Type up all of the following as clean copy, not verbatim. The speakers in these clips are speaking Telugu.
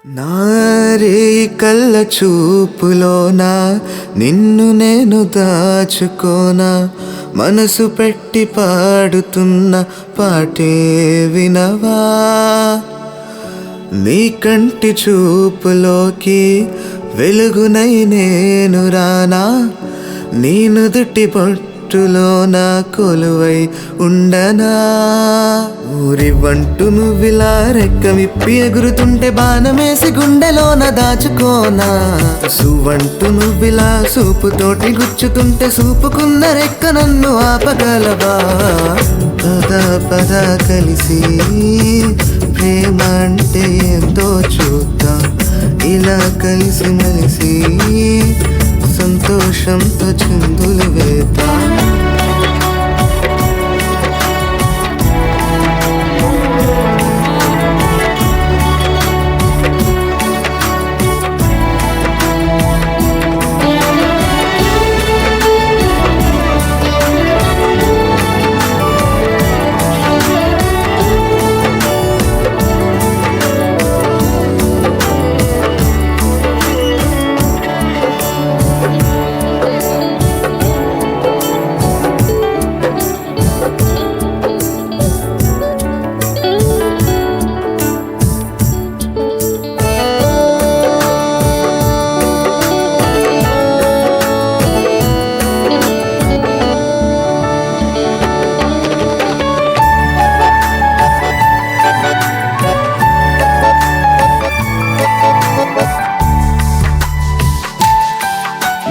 నారే కళ్ళ చూపులోన నిన్ను నేను దాచుకోనా మనసు పెట్టి పాడుతున్న పాటే వినవా నీ కంటి చూపులోకి వెలుగునై నేను రానా నీ నుదుటి పొట్టులోన కొలువై ఉండనా ఊరివంటు నువ్విలా రెక్క విప్పి ఎగురుతుంటే బాణమేసి గుండెలోన దాచుకోనా సువంటు నువ్విలా సూపుతోటి గుచ్చుతుంటే సూపుకున్న రెక్క నన్ను ఆపగలవా పద పద కలిసి ప్రేమ అంటే ఎంతో చూద్దాం ఇలా కలిసి మెలిసి సంతోషంతో చిందులు వేద్దాం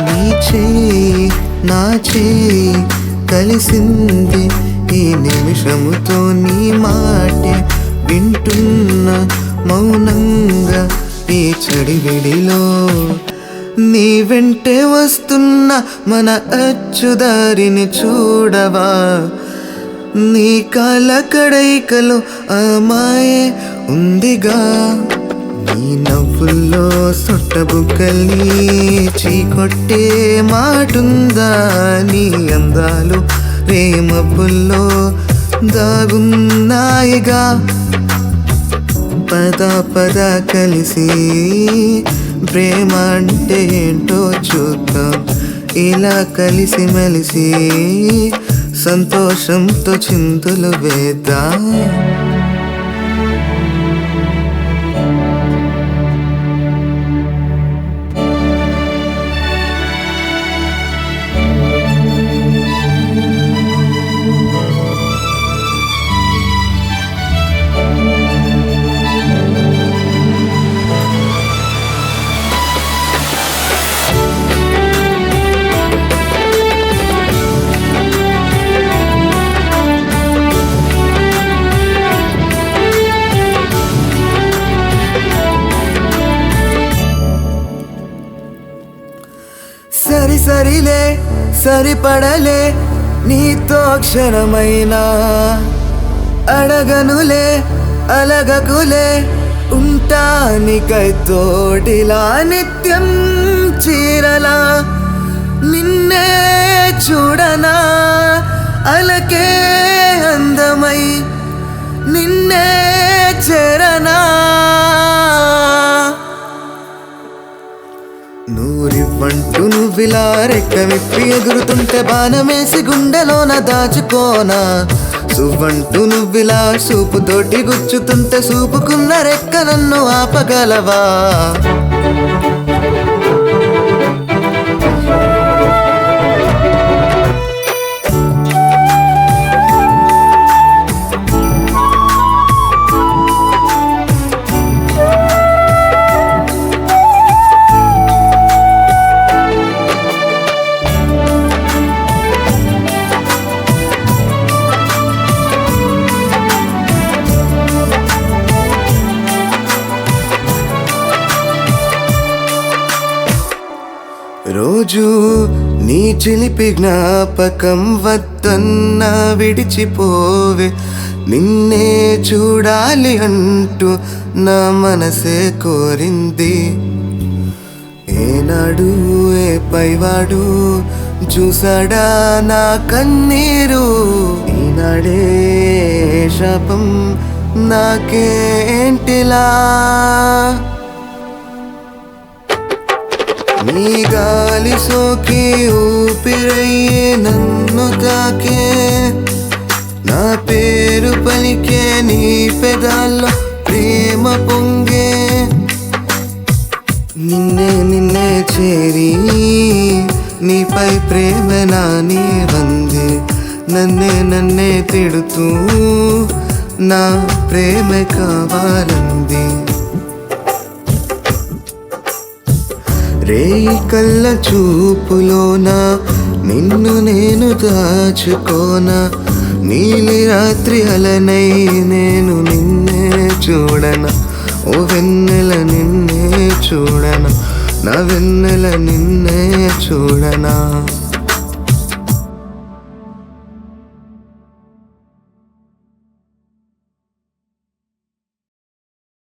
నీ చేయి నా చేయి కలిసింది ఈ నిమిషముతో నీ మాటే వింటున్న మౌనంగా ఈ చడివిడిలో నీ వెంటే వస్తున్న మన అచ్చుదారిని చూడవా నీ కాళ్ళ కడైకలో ఆ మాయే ఉందిగా నీ నవ్వుల్లో సొట్టబుగ్గల్ని చీకొట్టే మాటుందా నీ అందాలు ప్రేమబుల్లో దాగున్నాయిగా పద పద కలిసి ప్రేమ అంటే ఏంటో చూద్దాం ఇలా కలిసి మెలిసి సంతోషంతో చిందులు వేద్దాం సరి సరిలే సరిపడలే నీతో క్షణమైనా అడగనులే అలగకులే ఉంటానికై తోడిలా నిత్యం చీరలా నిన్నే చూడనా అలకే అందమై నిన్నే చేరనా నూరివ్వంటూ నువ్విలా రెక్క విప్పి ఎగురుతుంటే బాణమేసి గుండెలోన దాచుకోనా సువ్వంటూ నువ్విలా సూపుతోటి గుచ్చుతుంటే సూపుకున్న రెక్క నన్ను ఆపగలవా రోజు నీ చిలిపి జ్ఞాపకం వద్దన్న విడిచిపోవే నిన్నే చూడాలి అంటూ నా మనసే కోరింది ఏనాడు ఏ పైవాడు చూసాడా నా కన్నీరు ఈనాడే శాపం నాకేంటిలా నీ గాలి సోకి ఊపిరయ్యే నన్ను తాకే, నా పేరు పలికే నీ పెదాల్లో ప్రేమ పొంగే. నిన్నే చేరి నీపై ప్రేమ నాని వందే, నన్నే తిడుతూ నా ప్రేమ కావాలంది. రేయి కళ్ళ చూపులోన నిన్ను నేను దాచుకోనా, నీలి రాత్రి అలనై నేను నిన్నే చూడనా, ఓ వెన్నెల నిన్నే చూడనా, నా వెన్నెల నిన్నే చూడనా.